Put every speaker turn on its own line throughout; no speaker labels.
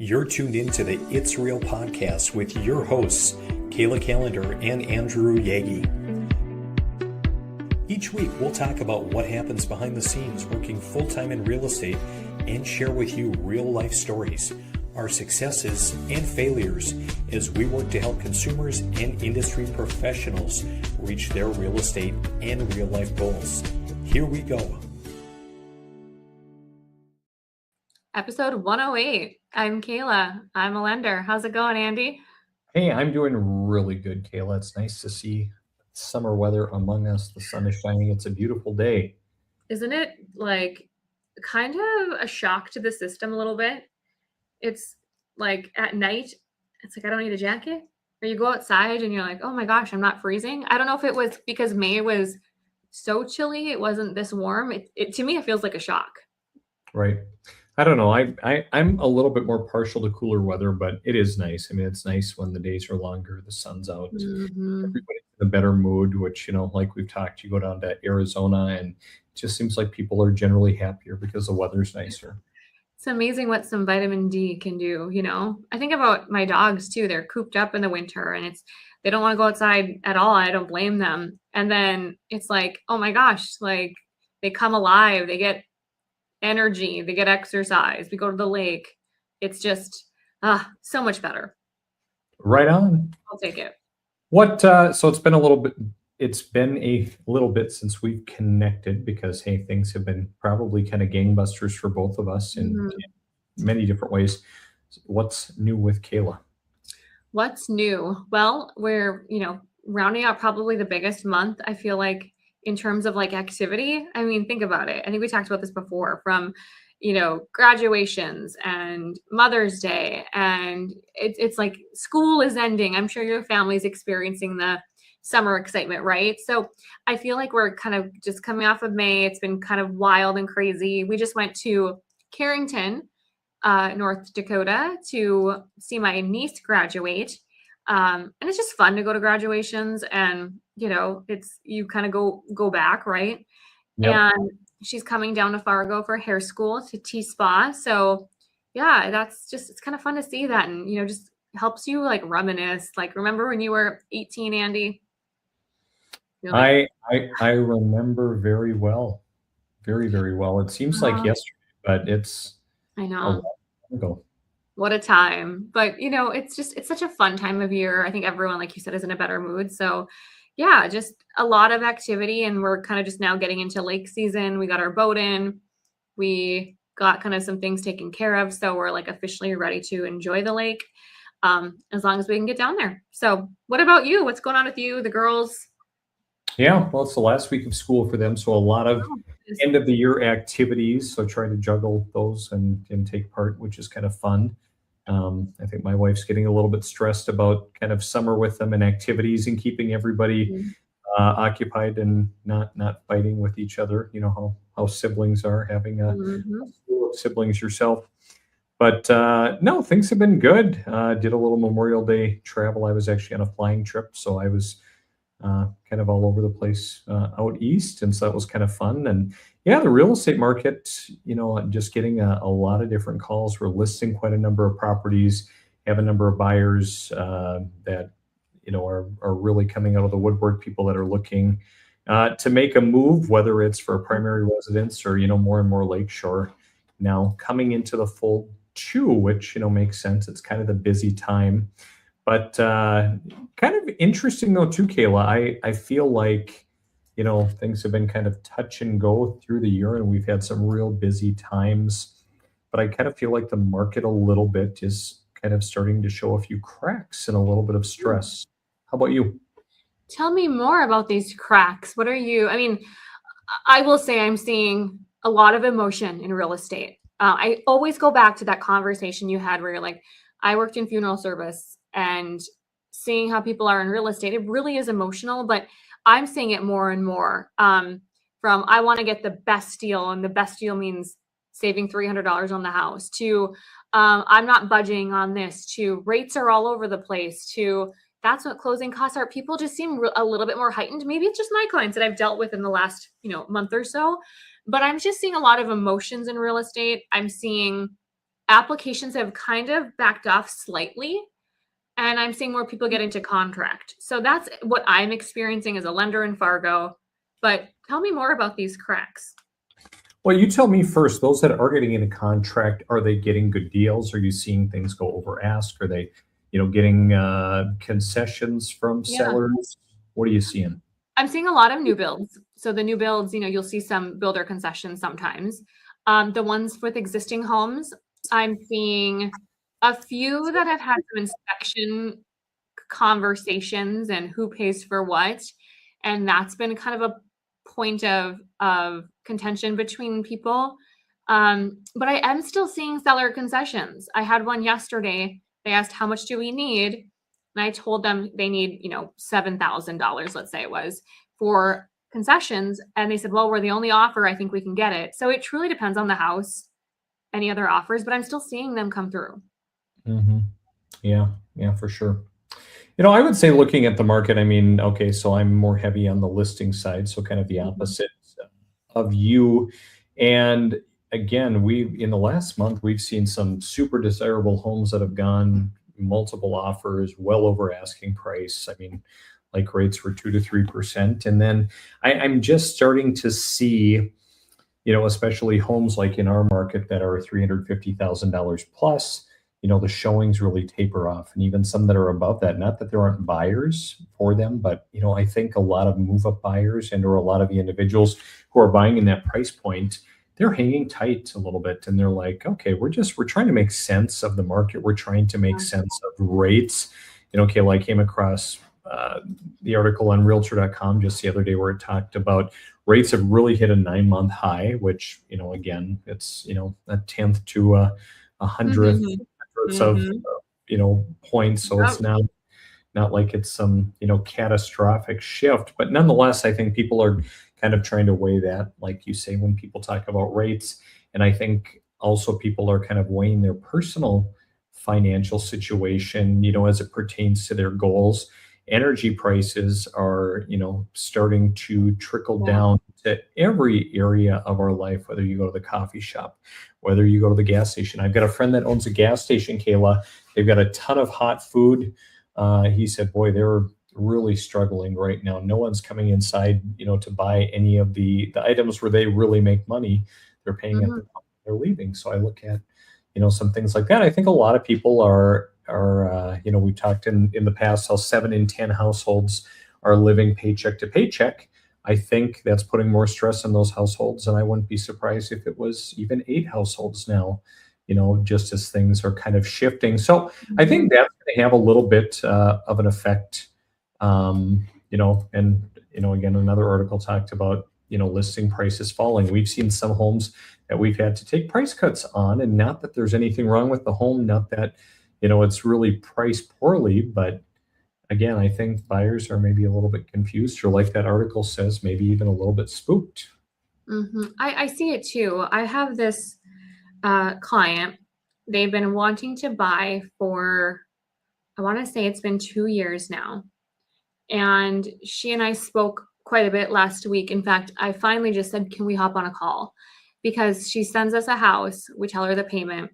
You're tuned into the It's Real podcast with your hosts, Kayla and Andrew Yagi. Each week, we'll talk about what happens behind the scenes working full-time in real estate and share with you real-life stories, our successes and failures as we work to help consumers and industry professionals reach their real estate and real-life goals. Here we go.
Episode 108. I'm Kayla. I'm a lender. How's it going, Andy?
Hey, I'm doing really good, Kayla. It's nice to see summer weather among us. The sun is shining. It's a beautiful day.
Isn't it like kind of a shock to the system a little bit? It's like at night, it's like I don't need a jacket. Or you go outside and you're like, oh my gosh, I'm not freezing. I don't know if it was because May was so chilly, it wasn't this warm. It to me, it feels like a shock.
Right. I don't know. I'm a little bit more partial to cooler weather, but it is nice. I mean, it's nice when the days are longer, the sun's out, everybody's in a better mood, which, like we've talked, you go down to Arizona and it just seems like people are generally happier because the weather's nicer.
It's amazing what some vitamin D can do, I think about my dogs too. They're cooped up in the winter and they don't want to go outside at all. I don't blame them. And then it's like, oh my gosh, like they come alive, they get energy, they get exercise, we go to the lake. It's just so much better.
Right on.
I'll take it.
So it's been a little bit since we've connected because, hey, things have been probably kind of gangbusters for both of us in many different ways. What's new with Kayla?
What's new? Well, we're, rounding out probably the biggest month, I feel like, in terms of like activity. I mean, think about it. I think we talked about this before from, graduations and Mother's Day, and it's like school is ending. I'm sure your family's experiencing the summer excitement, right? So I feel like we're kind of just coming off of May. It's been kind of wild and crazy. We just went to Carrington, North Dakota to see my niece graduate. And it's just fun to go to graduations and, you kind of go back, right?
Yep.
And she's coming down to Fargo for hair school to T-Spa. So yeah, it's kind of fun to see that. And, just helps you like reminisce. Like, remember when you were 18, Andy?
I remember very well. Very, very well. It seems like yesterday, but
I know.
a long time ago.
What a time. But, it's such a fun time of year. I think everyone, like you said, is in a better mood. So yeah, just a lot of activity. And we're kind of just now getting into lake season. We got our boat in. We got kind of some things taken care of. So we're like officially ready to enjoy the lake as long as we can get down there. So what about you? What's going on with you, the girls?
Yeah, well, it's the last week of school for them. So a lot of end of the year activities. So trying to juggle those and take part, which is kind of fun. I think my wife's getting a little bit stressed about kind of summer with them and activities and keeping everybody occupied and not fighting with each other. You know how siblings are, having a school of siblings yourself. But no, things have been good. Did a little Memorial Day travel. I was actually on a flying trip, so I was kind of all over the place out east, and so that was kind of fun. And yeah, the real estate market, just getting a lot of different calls. We're listing quite a number of properties, have a number of buyers that are really coming out of the woodwork, people that are looking to make a move, whether it's for a primary residence or more and more lakeshore now coming into the fold too, which makes sense. It's kind of the busy time. But kind of interesting though too, Kayla. I feel like things have been kind of touch and go through the year, and we've had some real busy times. But I kind of feel like the market a little bit is kind of starting to show a few cracks and a little bit of stress. How about you?
Tell me more about these cracks. What are you? I mean, I will say I'm seeing a lot of emotion in real estate. I always go back to that conversation you had where you're like, I worked in funeral service, and seeing how people are in real estate, it really is emotional, but I'm seeing it more and more from I want to get the best deal, and the best deal means saving $300 on the house, to I'm not budging on this, to rates are all over the place, to that's what closing costs are. People just seem a little bit more heightened. Maybe it's just my clients that I've dealt with in the last month or so, but I'm just seeing a lot of emotions in real estate. I'm seeing applications have kind of backed off slightly, and I'm seeing more people get into contract. So that's what I'm experiencing as a lender in Fargo. But tell me more about these cracks.
Well, you tell me first, those that are getting into contract, are they getting good deals? Are you seeing things go over ask? Are they, getting concessions from
Yeah.
sellers? What are you seeing?
I'm seeing a lot of new builds. So the new builds, you'll see some builder concessions sometimes. The ones with existing homes, I'm seeing a few that have had some inspection conversations and who pays for what. And that's been kind of a point of contention between people. But I am still seeing seller concessions. I had one yesterday. They asked, how much do we need? And I told them they need, $7,000, let's say it was, for concessions. And they said, well, we're the only offer. I think we can get it. So it truly depends on the house, any other offers, but I'm still seeing them come through.
Hmm. Yeah, for sure. I would say looking at the market, I mean, okay, so I'm more heavy on the listing side, so kind of the opposite of you. And again, in the last month, we've seen some super desirable homes that have gone multiple offers, well over asking price. I mean, like rates were 2 to 3%. And then I'm just starting to see, especially homes like in our market that are $350,000 plus, the showings really taper off, and even some that are above that. Not that there aren't buyers for them, but I think a lot of move-up buyers or a lot of the individuals who are buying in that price point, they're hanging tight a little bit, and they're like, okay, we're trying to make sense of the market. We're trying to make sense of rates. Kayla, I came across the article on Realtor.com just the other day where it talked about rates have really hit a 9-month high, which again, it's a tenth to a hundredth of points. So it's not like it's some catastrophic shift, but nonetheless, I think people are kind of trying to weigh that, like you say, when people talk about rates. And I think also people are kind of weighing their personal financial situation, as it pertains to their goals. Energy prices are, starting to trickle down to every area of our life, whether you go to the coffee shop, whether you go to the gas station. I've got a friend that owns a gas station, Kayla. They've got a ton of hot food. He said, boy, they're really struggling right now. No one's coming inside, to buy any of the items where they really make money. They're paying at the pump, they're leaving. So I look at, some things like that. I think a lot of people are we've talked in the past how 7 in 10 households are living paycheck to paycheck. I think that's putting more stress on those households, and I wouldn't be surprised if it was even 8 households now, just as things are kind of shifting. So I think that's going to have a little bit of an effect, and again, another article talked about, listing prices falling. We've seen some homes that we've had to take price cuts on, and not that there's anything wrong with the home, not that it's really priced poorly, but again, I think buyers are maybe a little bit confused, or like that article says, maybe even a little bit spooked.
I see it too. I have this client. They've been wanting to buy for, I want to say it's been 2 years now. And she and I spoke quite a bit last week. In fact, I finally just said, can we hop on a call? Because she sends us a house, we tell her the payment.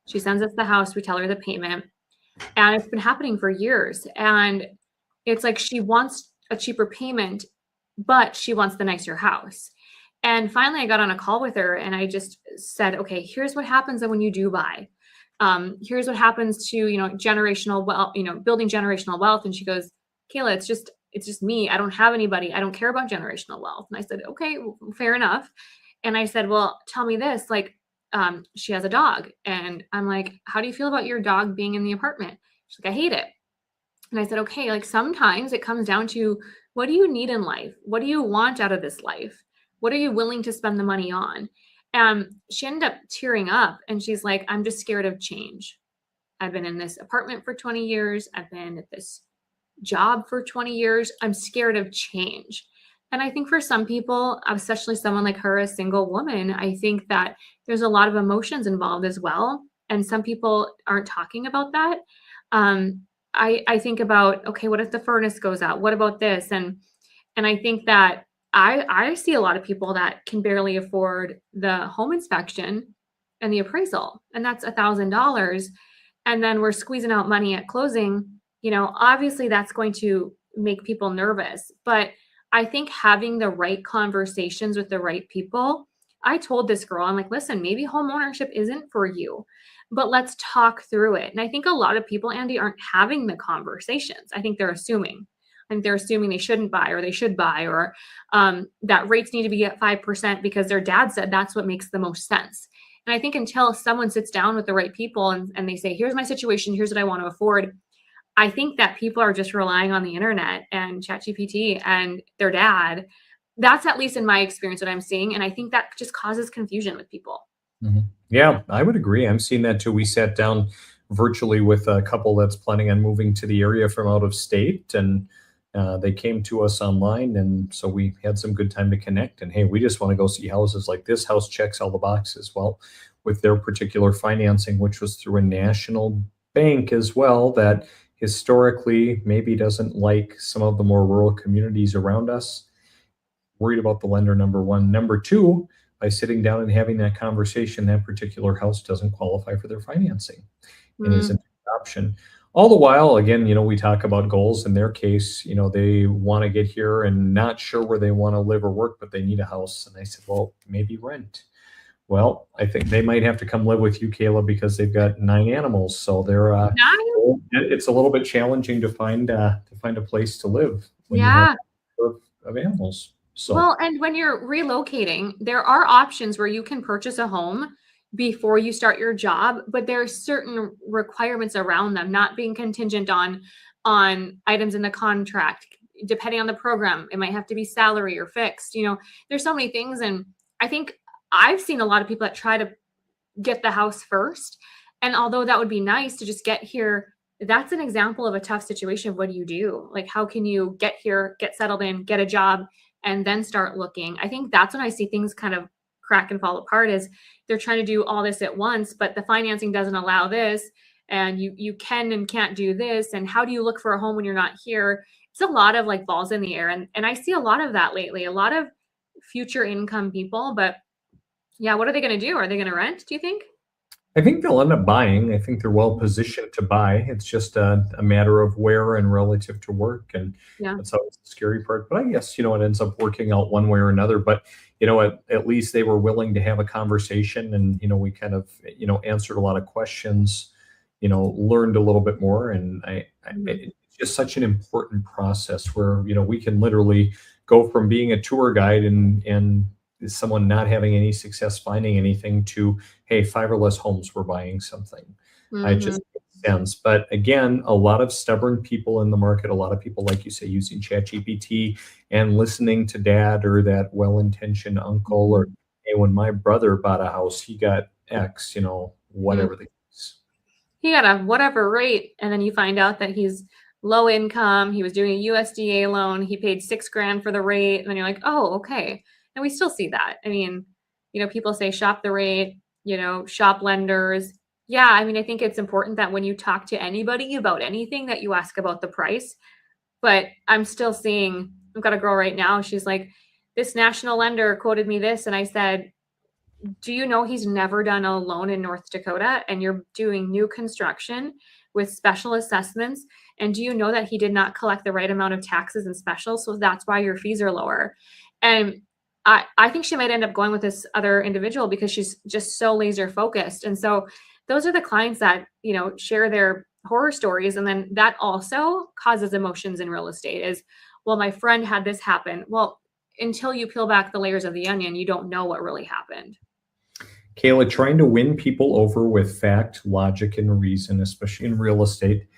She sends us the house, we tell her the payment. And it's been happening for years. And it's like she wants a cheaper payment, but she wants the nicer house. And finally, I got on a call with her and I just said, okay, here's what happens when you do buy. Here's what happens to, generational wealth, building generational wealth. And she goes, Kayla, it's just me. I don't have anybody. I don't care about generational wealth. And I said, okay, well, fair enough. And I said, well, tell me this, like, she has a dog. And I'm like, how do you feel about your dog being in the apartment? She's like, I hate it. And I said, okay, like sometimes it comes down to, what do you need in life? What do you want out of this life? What are you willing to spend the money on? And she ended up tearing up and she's like, I'm just scared of change. I've been in this apartment for 20 years. I've been at this job for 20 years. I'm scared of change. And I think for some people, especially someone like her, a single woman, I think that there's a lot of emotions involved as well. And some people aren't talking about that. I think about, okay, what if the furnace goes out? What about this? And I think that I see a lot of people that can barely afford the home inspection. and the appraisal, and that's $1,000. And then we're squeezing out money at closing. Obviously that's going to make people nervous. But I think having the right conversations with the right people, I told this girl, I'm like, listen, maybe home ownership isn't for you, but let's talk through it. And I think a lot of people, Andy, aren't having the conversations. I think they're assuming. And they're assuming they shouldn't buy, or they should buy, or that rates need to be at 5% because their dad said that's what makes the most sense. And I think until someone sits down with the right people and they say, here's my situation, here's what I want to afford, I think that people are just relying on the internet and ChatGPT and their dad. That's at least in my experience what I'm seeing. And I think that just causes confusion with people.
Yeah, I would agree. I'm seeing that too. We sat down virtually with a couple that's planning on moving to the area from out of state, and they came to us online, and so we had some good time to connect. And hey, we just want to go see houses. Like, this house checks all the boxes. Well, with their particular financing, which was through a national bank as well, that historically maybe doesn't like some of the more rural communities around us. Worried about the lender, number one. Number two, by sitting down and having that conversation, that particular house doesn't qualify for their financing and isn't an option. All the while, again, we talk about goals. In their case, they want to get here and not sure where they want to live or work, but they need a house. And I said, well, maybe rent. Well, I think they might have to come live with you, Kayla, because they've got 9 animals. So they're it's a little bit challenging to find a place to live when you have of animals. So,
well, and when you're relocating, there are options where you can purchase a home before you start your job, but there are certain requirements around them, not being contingent on items in the contract. Depending on the program, it might have to be salary or fixed. There's so many things. And I think I've seen a lot of people that try to get the house first. And although that would be nice to just get here, that's an example of a tough situation. What do you do? Like, how can you get here, get settled in, get a job, and then start looking? I think that's when I see things kind of crack and fall apart, is they're trying to do all this at once, but the financing doesn't allow this, and you can and can't do this. And how do you look for a home when you're not here? It's a lot of like balls in the air. And I see a lot of that lately, a lot of future income people. But yeah, what are they going to do? Are they going to rent, do you think?
I think they'll end up buying. I think they're well positioned to buy. It's just a matter of where and relative to work. And that's always the scary part. But I guess, it ends up working out one way or another. But, at least they were willing to have a conversation, and, we kind of, answered a lot of questions, learned a little bit more. And it's just such an important process where, we can literally go from being a tour guide and someone not having any success finding anything to, hey, 5 or less homes, we're buying something. It just makes sense. But again, a lot of stubborn people in the market, a lot of people, like you say, using ChatGPT and listening to dad or that well-intentioned uncle, or, hey, when my brother bought a house, he got X, whatever the case.
He got a whatever rate, and then you find out that he's low income. He was doing a USDA loan. He paid $6,000 for the rate, and then you're like, oh, okay. And we still see that. I mean, people say shop the rate, shop lenders. Yeah, I mean, I think it's important that when you talk to anybody about anything, that you ask about the price. But I'm still seeing, I've got a girl right now, she's like, this national lender quoted me this. And I said, do you know he's never done a loan in North Dakota, and you're doing new construction with special assessments? And do you know that he did not collect the right amount of taxes and specials? So that's why your fees are lower. And I think she might end up going with this other individual because she's just so laser focused. And so those are the clients that, share their horror stories. And then that also causes emotions in real estate is, well, my friend had this happen. Well, until you peel back the layers of the onion, you don't know what really happened.
Kayla, trying to win people over with fact, logic, and reason, especially in real estate,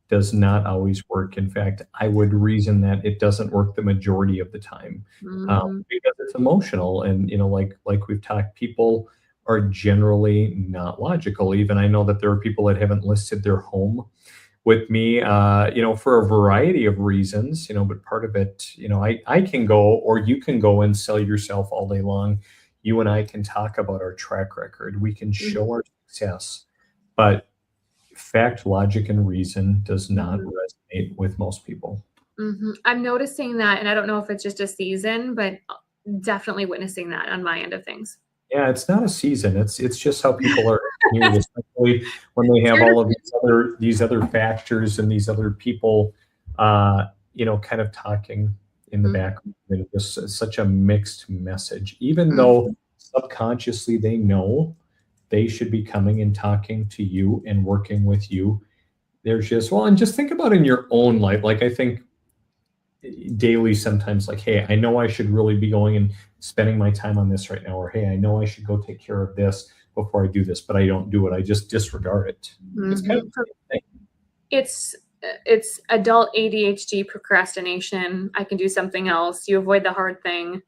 does not always work. In fact, I would reason that it doesn't work the majority of the time because it's emotional. And, like we've talked, people are generally not logical. Even I know that there are people that haven't listed their home with me, for a variety of reasons, but part of it, I can go, or you can go and sell yourself all day long. You and I can talk about our track record. We can show our success, but fact, logic, and reason does not resonate with most people.
I'm noticing that, and I don't know if it's just a season, but definitely witnessing that on my end of things.
Yeah, it's not a season. It's just how people are engineered, especially when they
It's
have
here to
all of these other factors and these other people, kind of talking in the
Mhm.
background. And just such a mixed message, even
Mhm.
though subconsciously they know they should be coming and talking to you and working with you. There's just, well, and just think about in your own life. Like I think daily sometimes, like, hey, I know I should really be going and spending my time on this right now, or hey, I know I should go take care of this before I do this, but I don't do it. I just disregard it. It's kind of
Mhm.
the same thing.
It's adult ADHD procrastination. I can do something else. You avoid the hard thing.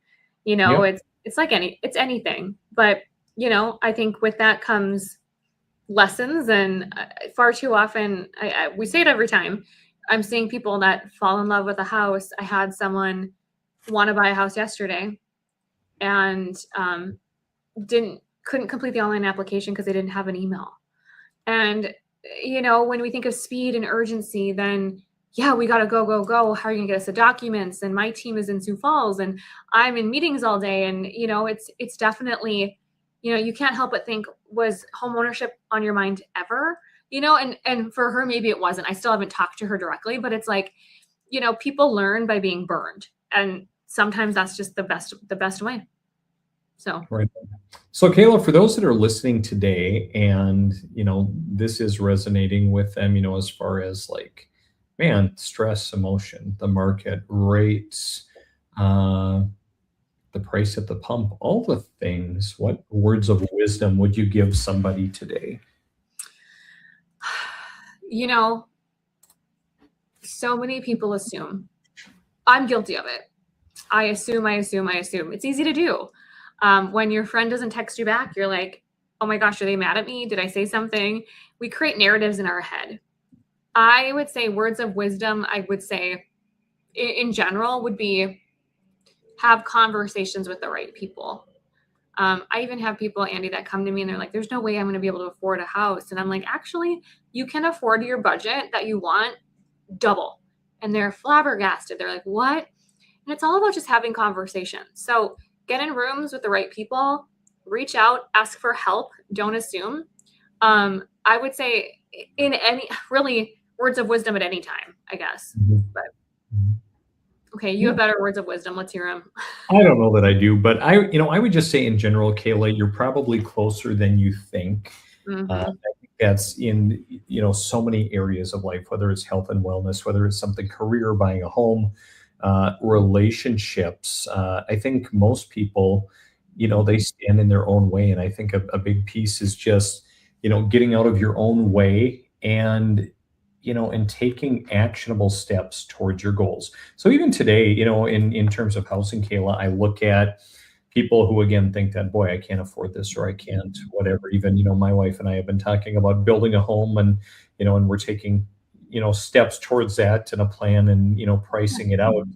Yep.
It's like it's anything. But, I think with that comes lessons, and far too often we say it every time. I'm seeing people that fall in love with a house. I had someone want to buy a house yesterday, and didn't couldn't complete the online application because they didn't have an email. And, when we think of speed and urgency, then yeah, we got to go, go, go. How are you going to get us the documents? And my team is in Sioux Falls and I'm in meetings all day. And, it's definitely, you can't help but think, was home ownership on your mind ever? And for her, maybe it wasn't. I still haven't talked to her directly, but it's like, people learn by being burned. And sometimes that's just the best way. So,
Right. So, Kayla, for those that are listening today and, this is resonating with them, as far as like, man, stress, emotion, the market, rates, uh, the price at the pump, all the things, what words of wisdom would you give somebody today?
so many people assume. I'm guilty of it. I assume. It's easy to do. When your friend doesn't text you back, you're like, oh my gosh, are they mad at me? Did I say something? We create narratives in our head. I would say words of wisdom, I would say in general, would be have conversations with the right people. I even have people, Andy, that come to me and they're like, there's no way I'm going to be able to afford a house. And I'm like, actually, you can afford your budget that you want double. And they're flabbergasted. They're like, what? And it's all about just having conversations. So get in rooms with the right people, reach out, ask for help, don't assume. I would say in any really words of wisdom at any time, I guess.
Mhm.
But
Mhm.
okay, you
Yeah.
have better words of wisdom. Let's hear them.
I don't know that I do, but I would just say in general, Kayla, you're probably closer than you think. I
Mm-hmm.
think that's in, so many areas of life, whether it's health and wellness, whether it's something career, buying a home, relationships. I think most people, they stand in their own way. And I think a big piece is just, getting out of your own way and taking actionable steps towards your goals. So even today, in terms of housing, Kayla, I look at people who again think that, boy, I can't afford this or I can't whatever. Even, my wife and I have been talking about building a home and we're taking, steps towards that and a plan and, pricing it out.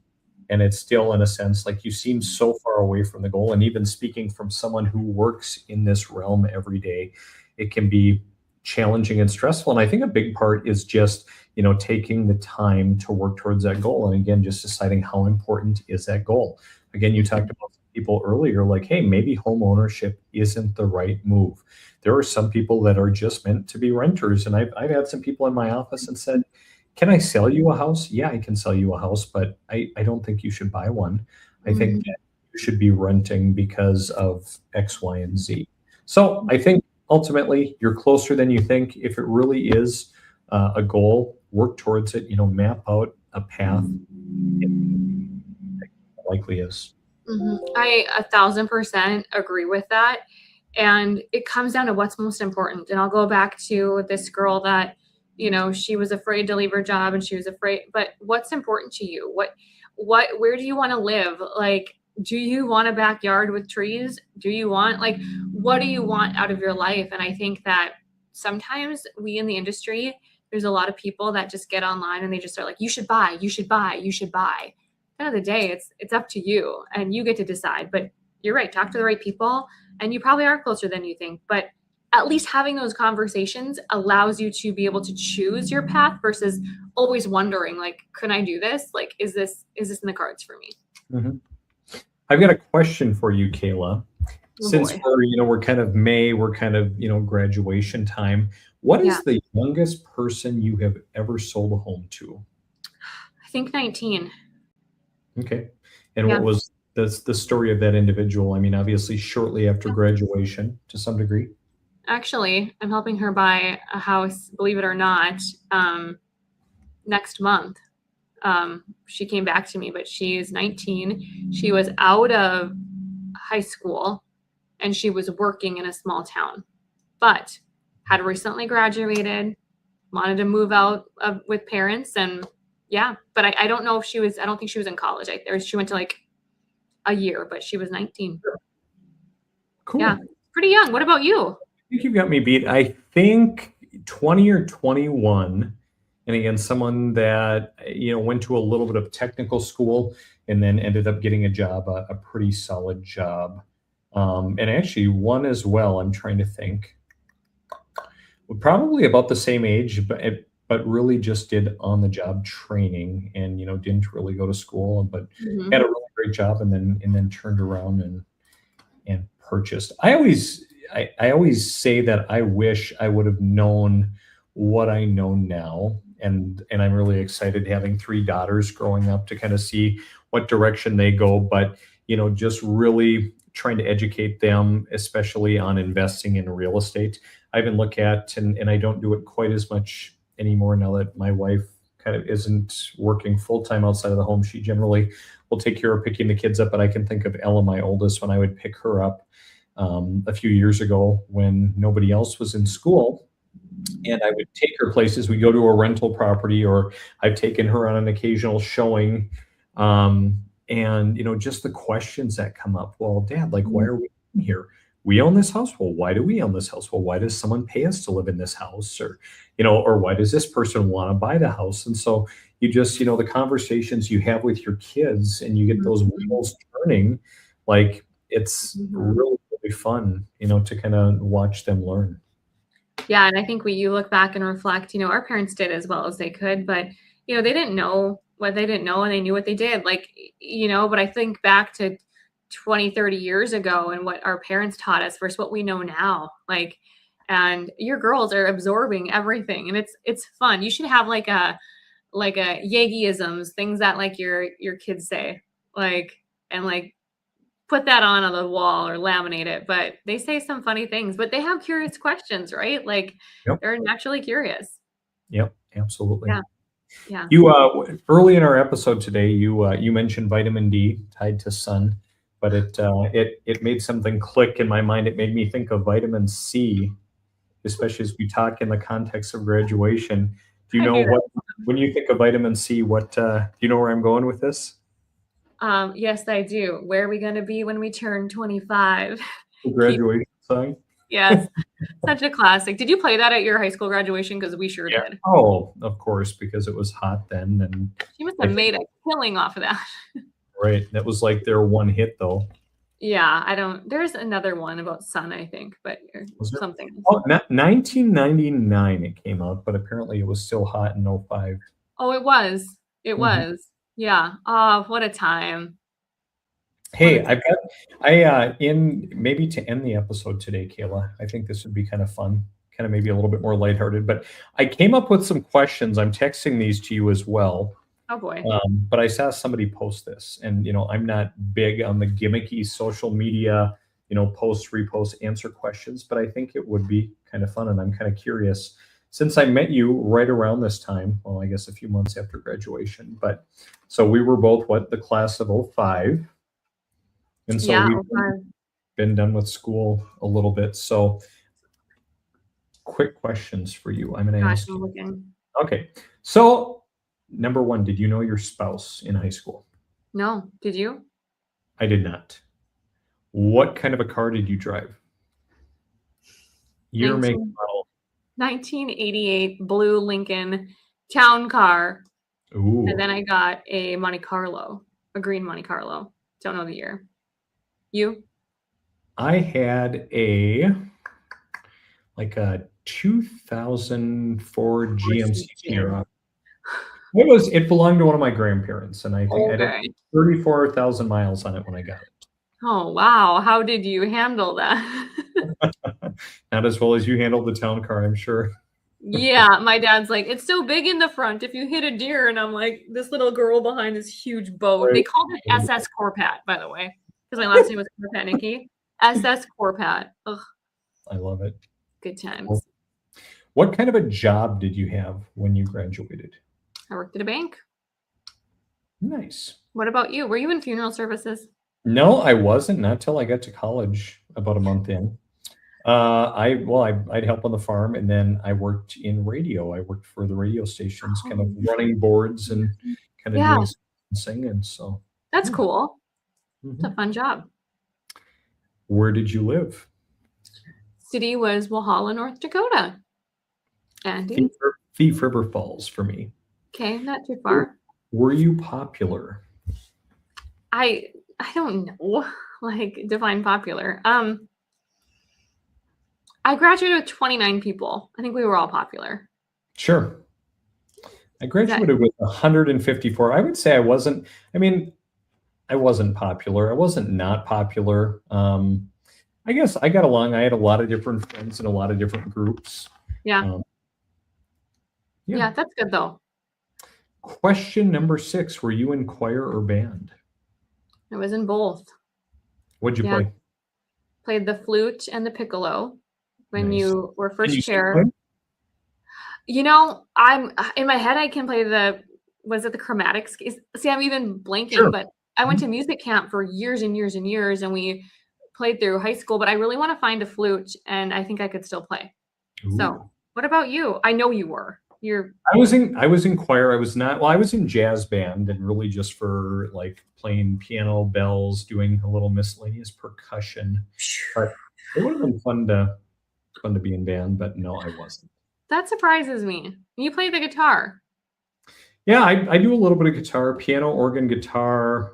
And it's still in a sense like you seem so far away from the goal. And even speaking from someone who works in this realm every day, it can be challenging and stressful. And I think a big part is just, taking the time to work towards that goal. And again, just deciding how important is that goal. Again, you talked about people earlier, like, hey, maybe home ownership isn't the right move. There are some people that are just meant to be renters. And I've had some people in my office and said, can I sell you a house? Yeah, I can sell you a house, but I don't think you should buy one. I think
Mm-hmm.
that you should be renting because of X, Y, and Z. So I think ultimately you're closer than you think. If it really is a goal, work towards it, map out a path. It likely is.
Mm-hmm. I 1,000% agree with that. And it comes down to what's most important. And I'll go back to this girl that, she was afraid to leave her job and she was afraid, but what's important to you? Where do you want to live? Like, do you want a backyard with trees? Do you want, like, what do you want out of your life? And I think that sometimes we in the industry, there's a lot of people that just get online and they just start like, you should buy, you should buy, you should buy. End of the day, it's up to you and you get to decide. But you're right, talk to the right people, and you probably are closer than you think. But at least having those conversations allows you to be able to choose your path versus always wondering, like, can I do this? Like, is this in the cards for me?
Mhm. I've got a question for you, Kayla.
Oh
since
boy.
we're kind of May, we're kind of, graduation time. What
Yeah.
is the youngest person you have ever sold a home to?
I think 19.
Okay. And what
Yeah.
was the story of that individual? I mean, obviously shortly after graduation to some degree.
Actually, I'm helping her buy a house, believe it or not, next month. She came back to me, but she's 19. She was out of high school and she was working in a small town, but had recently graduated, wanted to move out with parents. And yeah, but I don't know if I don't think she was in college. She went to like a year, but she was 19. Yeah,
Cool.
pretty young. What about you?
I think you've got me beat. I think 20 or 21. And again, someone that, went to a little bit of technical school and then ended up getting a job, a pretty solid job. And actually one as well, I'm trying to think. Probably about the same age, but really just did on the job training and, didn't really go to school, but
Mhm.
had a really great job and then turned around and purchased. I always say that I wish I would have known what I know now. And I'm really excited having 3 daughters growing up to kind of see what direction they go. But, just really trying to educate them, especially on investing in real estate. I even look at, and I don't do it quite as much anymore now that my wife kind of isn't working full time outside of the home. She generally will take care of picking the kids up. But I can think of Ella, my oldest, when I would pick her up a few years ago when nobody else was in school. And I would take her places. We go to a rental property, or I've taken her on an occasional showing. And, just the questions that come up. Well, Dad, like, why are we in here? We own this house. Well, why do we own this house? Well, why does someone pay us to live in this house? Or why does this person want to buy the house? And so you just, the conversations you have with your kids and you get those wheels turning, like it's
Mhm.
really, really fun, to kind of watch them learn.
Yeah, and I think you look back and reflect, our parents did as well as they could, but they didn't know what they didn't know and they knew what they did. Like, but I think back to 20, 30 years ago and what our parents taught us versus what we know now. Like, and your girls are absorbing everything and it's fun. You should have like a Yeagyisms, things that like your kids say. Like, and like put that on the wall or laminate it, but they say some funny things, but they have curious questions, right? Like
Yep.
they're naturally curious.
Yep. Absolutely.
Yeah. Yeah.
You early in our episode today, you mentioned vitamin D tied to sun, but it made something click in my mind. It made me think of vitamin C, especially as we talk in the context of graduation. Do you
I
know
knew that.
what when you think of vitamin C? What do you know where I'm going with this?
Yes, I do. Where are we going to be when we turn 25?
The
Keep,
graduation song.
yes, such a classic. Did you play that at your high school graduation? Because we sure
Yeah.
did.
Oh, of course, because it was hot then, and
She must
I
have
think
made a killing off of that.
right. That was like their one hit, though.
Yeah, there's another one about sun, I think, but or
Was there?
something else.
Oh, 1999 it came out, but apparently it was still hot in '05.
Oh, it was. It
Mhm.
was. Yeah. Oh, what a time. What a
Hey,
time.
in maybe to end the episode today, Kayla, I think this would be kind of fun, kind of maybe a little bit more lighthearted, but I came up with some questions. I'm texting these to you as well.
Oh boy.
But I saw somebody post this, and I'm not big on the gimmicky social media, post, repost, answer questions, but I think it would be kind of fun, and I'm kind of curious. Since I met you right around this time, well, I guess a few months after graduation, but so we were both the class of '05, and so
Yeah.
we've
Oh, God.
been done with school a little bit. So quick questions for you. I'm going to
Gosh,
ask
I'm
you.
looking.
Okay, so number one, did you know your spouse in high school?
No, did you?
I did not. What kind of a car did you drive? Year, make,
19,
model.
1988 blue Lincoln town car. And then
Ooh,
I got a Monte Carlo, a green Monte Carlo. Don't know the year. You?
I had like a 2004
Of course you
GMC
did.
Sierra. It belonged to one of my grandparents, and I think I had
Okay.
34,000 miles on it when I got it.
Oh, wow. How did you handle that?
Not as well as you handled the town car, I'm sure.
Yeah, my dad's like, it's so big in the front if you hit a deer. And I'm like, this little girl behind this huge boat. They
Right.
called it SS Corpat, by the way, because my last name was Corpat Nikki. SS Corpat. Ugh,
I love it.
good times.
What kind of a job did you have when you graduated?
I worked at a bank.
Nice.
What about you? Were you in funeral services?
No, I wasn't. Not till I got to college, about a month in. I'd help on the farm, and then I worked in radio. I worked for the radio stations, kind of running boards and kind of
Yeah,
doing some singing. So,
that's
yeah.
cool. It's a
Mhm.
fun job.
Where did you live?
City was Walhalla, North Dakota. Andy?
Thief River Falls for me.
Okay, not too far.
Were you popular?
I don't know. Like, define popular. I graduated with 29 people. I think we were all popular.
Sure. I graduated with 154. I would say I wasn't popular. I wasn't not popular. I guess I got along. I had a lot of different friends in a lot of different groups.
Yeah.
Yeah.
Yeah, that's good though.
Question number 6. Were you in choir or band?
I was in both.
What'd you
Yeah.
play?
Played the flute and the piccolo when
Nice.
you were
Can
first
you still
chair.
play?
You know, I'm in my head I can play was it the chromatic scales? See, I'm even blanking,
Sure.
but I went to music camp for years and years and years, and we played through high school, but I really want to find a flute, and I think I could still play. So,
Ooh.
what about you? I know you were.
I was in choir. I was not, well, I was in jazz band, and really just for like playing piano, bells, doing a little miscellaneous percussion. But it would have been fun to be in band, but no, I wasn't.
That surprises me. You play the guitar.
Yeah, I do a little bit of guitar, piano, organ, guitar.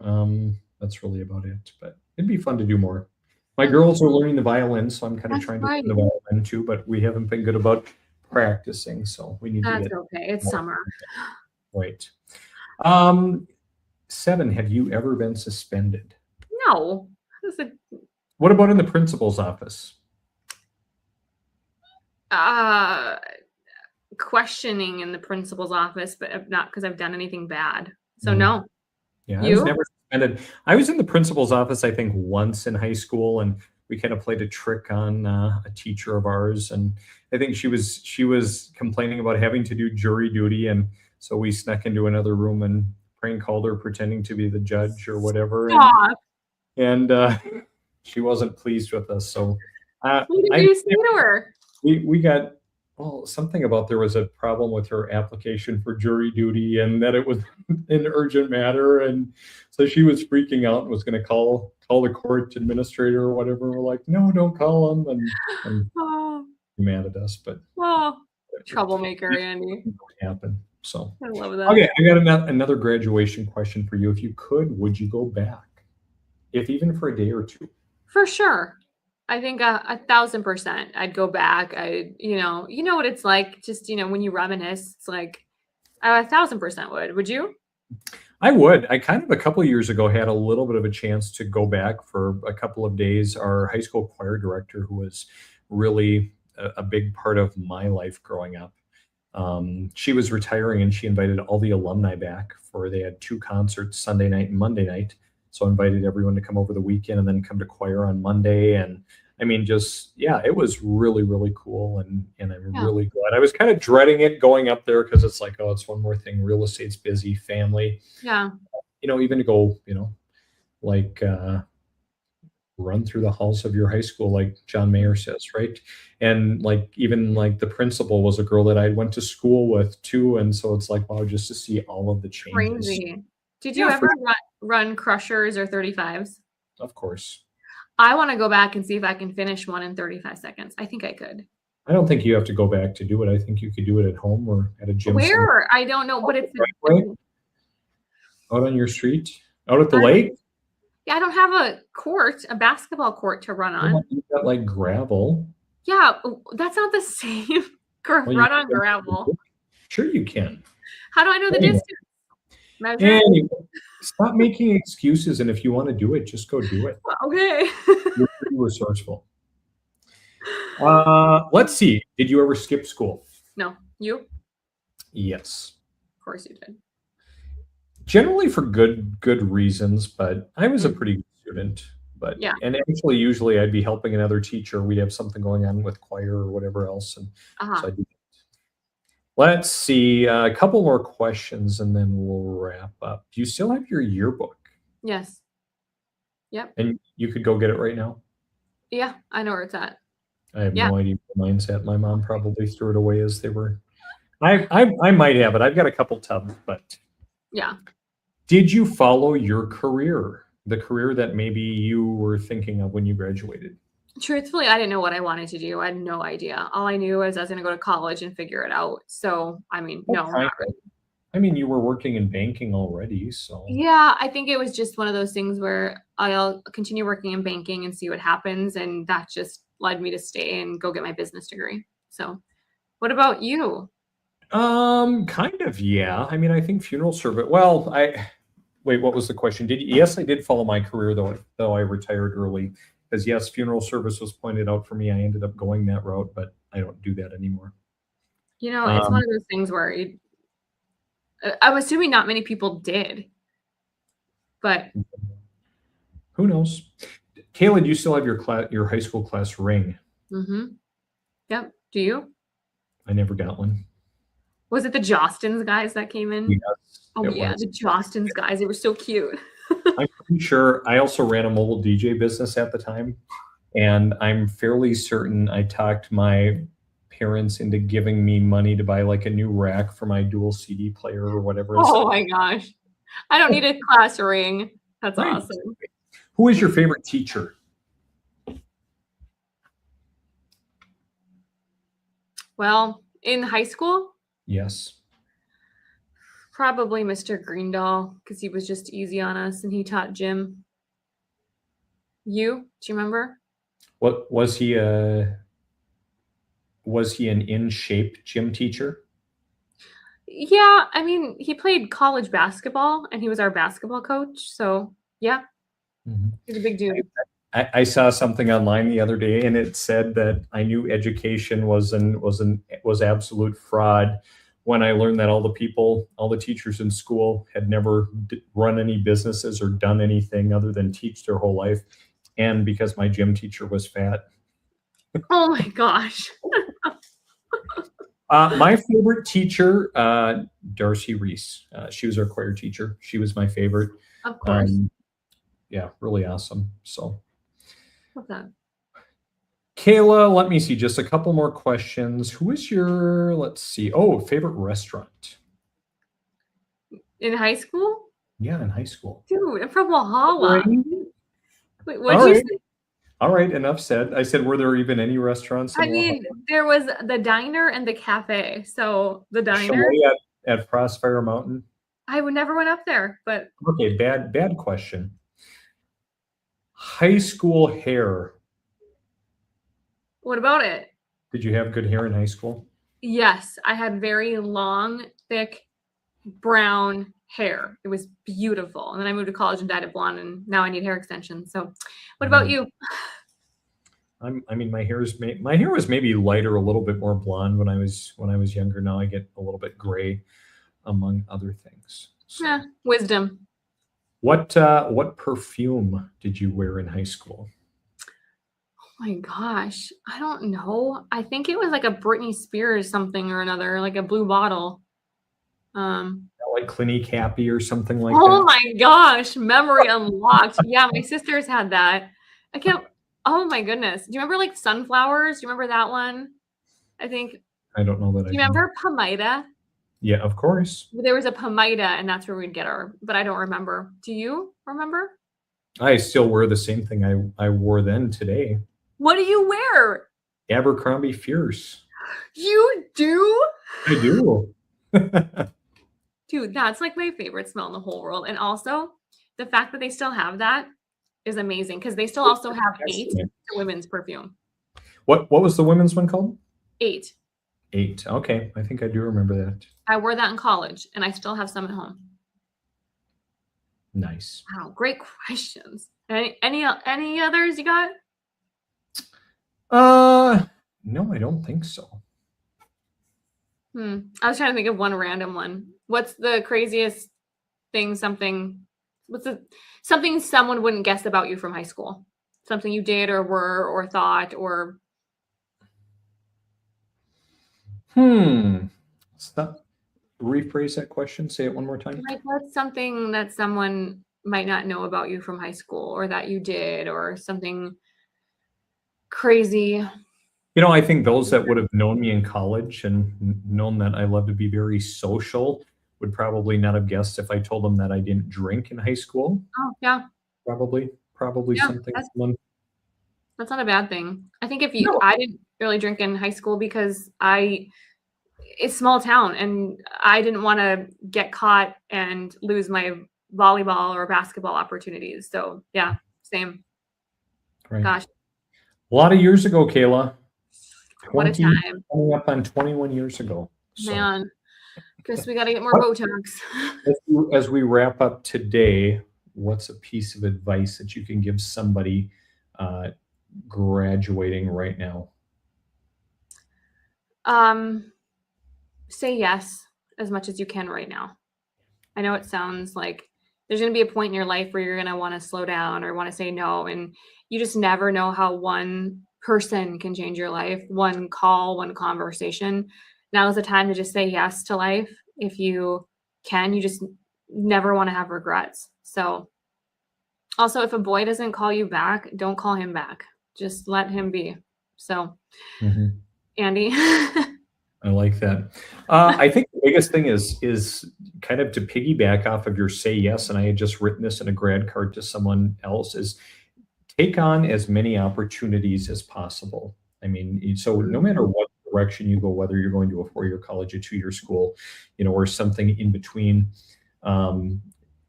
That's really about it, but it'd be fun to do more. My girls are learning the violin, so I'm kind of
That's
trying to
right.
learn the violin too, but we haven't been good about practicing, so we need to
That's
get
okay. It's
more
summer.
right. 7, have you ever been suspended?
No.
What about in the principal's office?
Questioning in the principal's office, but not because I've done anything bad. So
Mm.
no.
Yeah, I
You?
was never suspended. I was in the principal's office, I think, once in high school, and we kind of played a trick on a teacher of ours, and I think she was complaining about having to do jury duty, and so we snuck into another room and prank called her, pretending to be the judge or whatever,
Stop.
and she wasn't pleased with us. So
What did you say to her?
we got, well, something about there was a problem with her application for jury duty and that it was an urgent matter. And so she was freaking out and was going to call the court administrator or whatever. We're like, no, don't call him. And
Oh,
mad at us, but
troublemaker, Andy.
it happened. So,
I love that.
okay, I got another graduation question for you. If you could, would you go back? If even for a day or two?
For sure. I think 1,000%. I'd go back. You know what it's like. Just when you reminisce, it's like I 1,000% would. Would you?
I would. I kind of a couple of years ago had a little bit of a chance to go back for a couple of days. Our high school choir director, who was really a big part of my life growing up, she was retiring, and she invited all the alumni back they had 2 concerts, Sunday night and Monday night. So I invited everyone to come over the weekend and then come to choir on Monday. And I mean, it was really, really cool. And I'm really glad. I was kind of dreading it going up there because it's like, oh, it's one more thing. Real estate's busy, family.
Yeah.
Even to go, like run through the halls of your high school, like John Mayer says, right? And like even like the principal was a girl that I went to school with too. And so it's like, wow, just to see all of the changes.
Crazy. Did you ever run crushers or 35s?
Of course.
I want to go back and see if I can finish one in 35 seconds. I think I could.
I don't think you have to go back to do it. I think you could do it at home or at a gym.
Where?
Somewhere.
I don't know, but it's
right? Out on your street, out at the lake.
Yeah, I don't have a basketball court to run on.
You got like gravel.
Yeah, that's not the same. Run on gravel.
Sure, you can.
How do I know the distance? Measure.
Anyway, stop making excuses, and if you want to do it, just go do it.
Okay.
You're pretty resourceful. Let's see. Did you ever skip school?
No, you? Of
Yes.
course you did.
Generally for good reasons, but I was a pretty good student. But
Yeah.
and actually, usually I'd be helping another teacher. We'd have something going on with choir or whatever else, and
Uh-huh.
so I do. Let's see, a couple more questions, and then we'll wrap up. Do you still have your yearbook?
Yes. Yep.
And you could go get it right now?
Yeah, I know where it's at.
I have
Yeah.
no idea where mine's at. My mom probably threw it away as they were. I might have it. I've got a couple tubs, but
Yeah.
did you follow your career? The career that maybe you were thinking of when you graduated?
Truthfully, I didn't know what I wanted to do. I had no idea. All I knew was I was going to go to college and figure it out. So, I mean, no,
What
not
kind
really.
of- I mean, you were working in banking already, so
Yeah, I think it was just one of those things where I'll continue working in banking and see what happens. And that just led me to stay and go get my business degree. So, what about you?
kind of, yeah. I mean, I think funeral service. Well, wait. What was the question? Yes, I did follow my career though I retired early. Because yes, funeral service was pointed out for me. I ended up going that route, but I don't do that anymore.
You know, it's one
Um,
of those things where I'm assuming not many people did, but
who knows? Kayla, do you still have your high school class ring?
yep. Do you?
I never got one.
Was it the Jostens guys that came in?
Yes,
Oh
it
yeah,
was.
the Jostens guys. They were so cute.
I'm pretty sure I also ran a mobile DJ business at the time, and I'm fairly certain I talked my parents into giving me money to buy like a new rack for my dual CD player or whatever.
Oh my gosh. I don't need a class ring. That's
Right.
awesome.
Who is your favorite teacher?
Well, in high school,
Yes.
probably Mr. Greendahl because he was just easy on us and he taught gym. You? Do you remember?
What was he? Was he an in shape gym teacher?
Yeah, I mean, he played college basketball and he was our basketball coach. So, yeah,
Mhm.
he's a big dude.
I saw something online the other day, and it said that I knew education was absolute fraud when I learned that all the teachers in school had never run any businesses or done anything other than teach their whole life, and because my gym teacher was fat.
Oh my gosh.
My favorite teacher, Darcy Reese. She was our choir teacher. She was my favorite.
Of course.
Yeah, really awesome. So.
Love that.
Kayla, let me see, just a couple more questions. Who is your, let's see, favorite restaurant?
In high school?
Yeah, in high school.
Dude, from Walhalla. Wait,
All
what'd you
right.
say?
All right, enough said. I said, were there even any restaurants in
I mean, there was the diner and the cafe. So the diner,
Chalet at Crossfire Mountain?
I would never went up there, but
Okay, bad question. High school hair.
what about it?
Did you have good hair in high school?
Yes, I had very long, thick, brown hair. It was beautiful. And then I moved to college and dyed it blonde, and now I need hair extensions. So, what about you?
I mean, my hair was maybe lighter, a little bit more blonde when I was younger. Now I get a little bit gray, among other things. So,
Yeah, wisdom.
what perfume did you wear in high school?
Oh my gosh, I don't know. I think it was like a Britney Spears something or another, like a blue bottle.
Like Clinique Happy or something like
Oh
that?
my gosh, memory unlocked. Yeah, my sisters had that. I can't. Oh my goodness. Do you remember like sunflowers? Do you remember that one? I think.
I don't know that
Do
I
you
do.
remember Pomida?
Yeah, of course.
There was a Pomida, and that's where we'd get our. But I don't remember. Do you remember?
I still wear the same thing I wore then today.
What do you wear?
Abercrombie Fierce.
You do?
I do.
Dude, that's like my favorite smell in the whole world. And also, the fact that they still have that is amazing because they still also have 8
Excellent.
women's perfume.
What was the women's one called?
8.
8. Okay, I think I do remember that.
I wore that in college, and I still have some at home.
Nice.
Wow, great questions. Any others you got?
No, I don't think so.
I was trying to think of one random one. What's the craziest thing? Something someone wouldn't guess about you from high school? Something you did or were or thought or
Stop. Rephrase that question. Say it one more time.
like what's something that someone might not know about you from high school or that you did or something crazy.
I think those that would have known me in college and known that I love to be very social would probably not have guessed if I told them that I didn't drink in high school.
Oh, yeah.
Probably
Yeah,
something.
that's not a bad thing. I think
No.
I didn't really drink in high school because it's small town and I didn't want to get caught and lose my volleyball or basketball opportunities. So yeah, same.
Right.
Gosh,
A lot of years ago, Kayla.
what a time.
Coming up on 21 years ago. So,
Man, guess we got to get more Botox.
as we wrap up today, what's a piece of advice that you can give somebody graduating right now?
Say yes as much as you can right now. I know it sounds like there's going to be a point in your life where you're going to want to slow down or want to say no. And you just never know how one person can change your life. One call, one conversation. Now is the time to just say yes to life. If you can, you just never want to have regrets. So also, if a boy doesn't call you back, don't call him back. Just let him be. So, Andy.
I like that. I think the biggest thing is kind of to piggyback off of your say yes, and I had just written this in a grad card to someone else, is take on as many opportunities as possible. I mean, so no matter what direction you go, whether you're going to a 4-year college, a 2-year school, or something in between,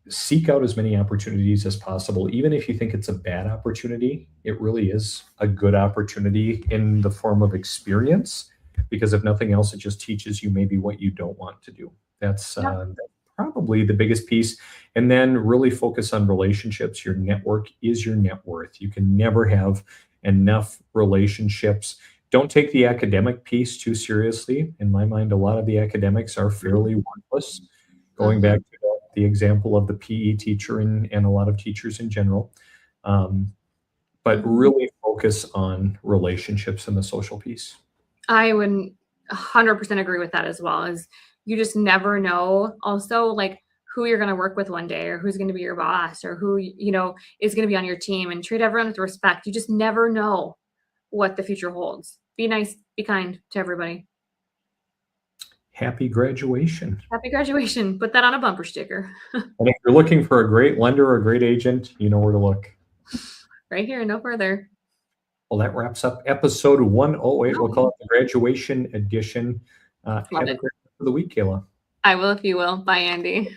seek out as many opportunities as possible. Even if you think it's a bad opportunity, it really is a good opportunity in the form of experience. Because if nothing else, it just teaches you maybe what you don't want to do. That's probably the biggest piece. And then really focus on relationships. Your network is your net worth. You can never have enough relationships. Don't take the academic piece too seriously. In my mind, a lot of the academics are fairly worthless. Going back to the example of the PE teacher and a lot of teachers in general. But really focus on relationships and the social piece.
I would 100% agree with that as well. Is you just never know also like who you're going to work with one day or who's going to be your boss or who, is going to be on your team, and treat everyone with respect. You just never know what the future holds. Be nice, be kind to everybody.
Happy graduation.
Happy graduation. Put that on a bumper sticker.
And if you're looking for a great lender or a great agent, you know where to look.
Right here, no further.
Well, that wraps up episode 108. We'll call it the graduation edition. Have a great rest of the week, Kayla.
I will if you will. Bye, Andy.